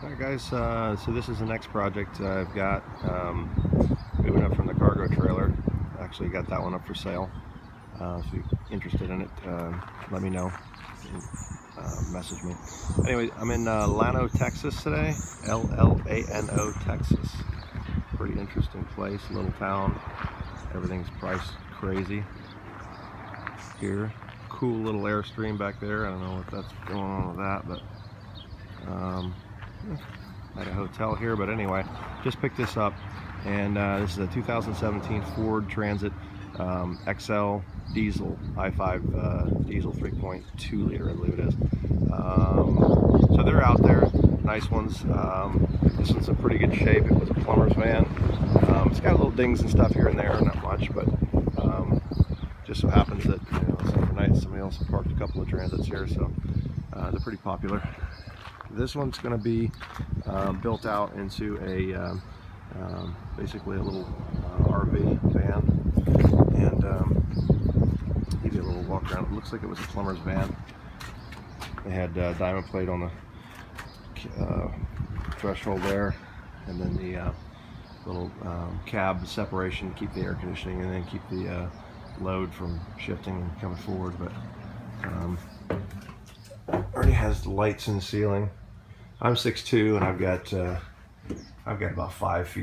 Alright guys, so this is the next project I've got, moving up from the cargo trailer. Actually got that one up for sale. If you're interested in it, let me know. Message me. Anyway, I'm in Llano, Texas today. L-L-A-N-O, Texas. Pretty interesting place, little town. Everything's priced crazy here. Cool little Airstream back there. I don't know what that's going on with that, but at a hotel here. But anyway, just picked this up, and this is a 2017 Ford Transit XL diesel, i5 diesel 3.2 liter, I believe it is. So they're out there, nice ones. This one's in pretty good shape. It was a plumber's van. It's got little dings and stuff here and there, not much, but just so happens that overnight somebody else parked a couple of Transits here, so they're pretty popular. This one's going to be built out into a basically a little RV van, and give you a little walk around. It looks like it was a plumber's van. They had diamond plate on the threshold there, and then the little cab separation to keep the air conditioning and then keep the load from shifting and coming forward. But already has the lights in the ceiling. I'm 6'2", and I've got about 5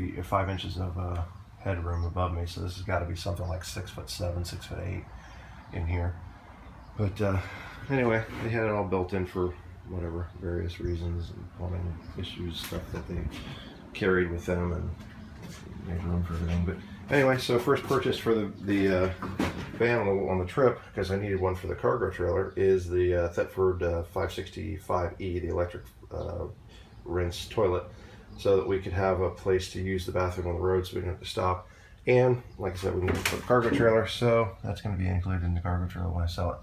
inches of headroom above me, so this has got to be something like 6'7", 6'8" in here. But anyway, they had it all built in for whatever various reasons and plumbing issues, stuff that they carried with them, and made room for everything. But anyway, so first purchase for the van on the trip, because I needed one for the cargo trailer, is the Thetford 565E, the electric rinse toilet, so that we could have a place to use the bathroom on the road, so we didn't have to stop. And like I said, we need it for the cargo trailer, so that's going to be included in the cargo trailer when I sell it.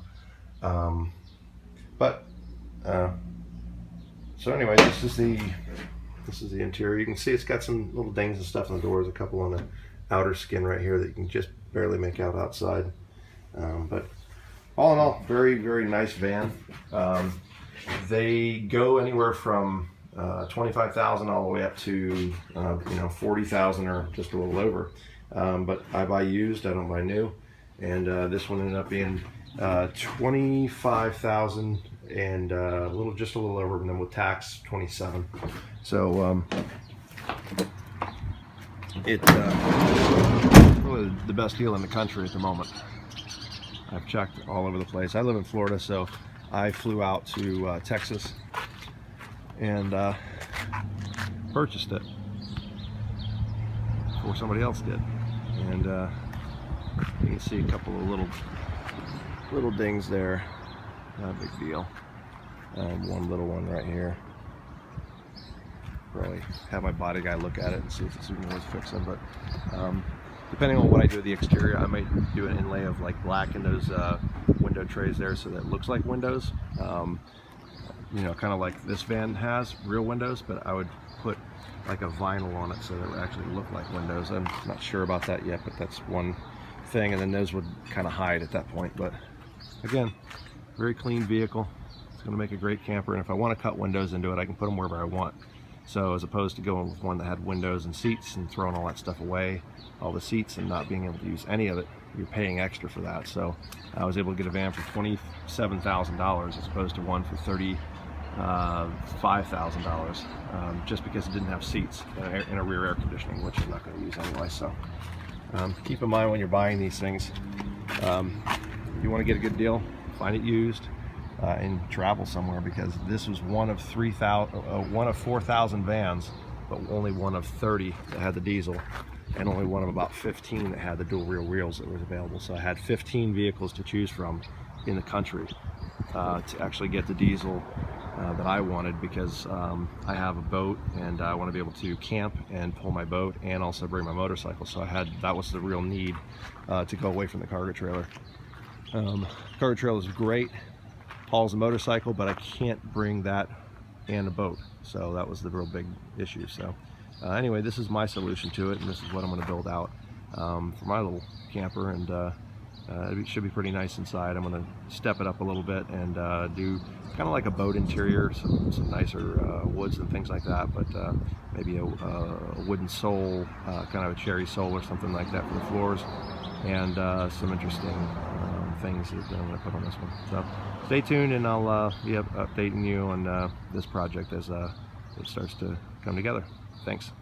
So anyway, this is the interior. You can see it's got some little dings and stuff on the doors, a couple on the outer skin right here that you can just barely make out outside. But all in all, very, very nice van. They go anywhere from $25,000 all the way up to $40,000 or just a little over. But I buy used, I don't buy new. And this one ended up being $25,000 and just a little over, and then with tax 27. So it's really the best deal in the country at the moment. I've checked all over the place. I live in Florida, so I flew out to Texas and purchased it before somebody else did. And you can see a couple of little dings there. Not a big deal. One little one right here. Probably have my body guy look at it and see if it's even worth fixing. But depending on what I do with the exterior, I might do an inlay of like black in those window trays there, so that it looks like windows. Kind of like this van has real windows, but I would put like a vinyl on it so that it would actually look like windows. I'm not sure about that yet, but that's one thing. And then those would kind of hide at that point. But again, very clean vehicle. It's going to make a great camper, and if I want to cut windows into it, I can put them wherever I want. So as opposed to going with one that had windows and seats and throwing all that stuff away, all the seats, and not being able to use any of it, you're paying extra for that. So I was able to get a van for $27,000 as opposed to one for $35,000, just because it didn't have seats and a rear air conditioning, which I'm not going to use anyway. So keep in mind when you're buying these things, you want to get a good deal, find it used, and travel somewhere, because this was one of 4,000 vans, but only one of 30 that had the diesel, and only one of about 15 that had the dual rear wheels that was available. So I had 15 vehicles to choose from in the country to actually get the diesel that I wanted, because I have a boat and I want to be able to camp and pull my boat and also bring my motorcycle. So that was the real need to go away from the cargo trailer. Cargo trailer is great, hauls a motorcycle, but I can't bring that and a boat. So that was the real big issue. So anyway, this is my solution to it, and this is what I'm going to build out for my little camper. And it should be pretty nice inside. I'm going to step it up a little bit and do kind of like a boat interior, some nicer woods and things like that, but maybe a wooden sole, kind of a cherry sole or something like that for the floors, and some interesting things that I'm going to put on this one. So stay tuned, and I'll be updating you on this project as it starts to come together. Thanks.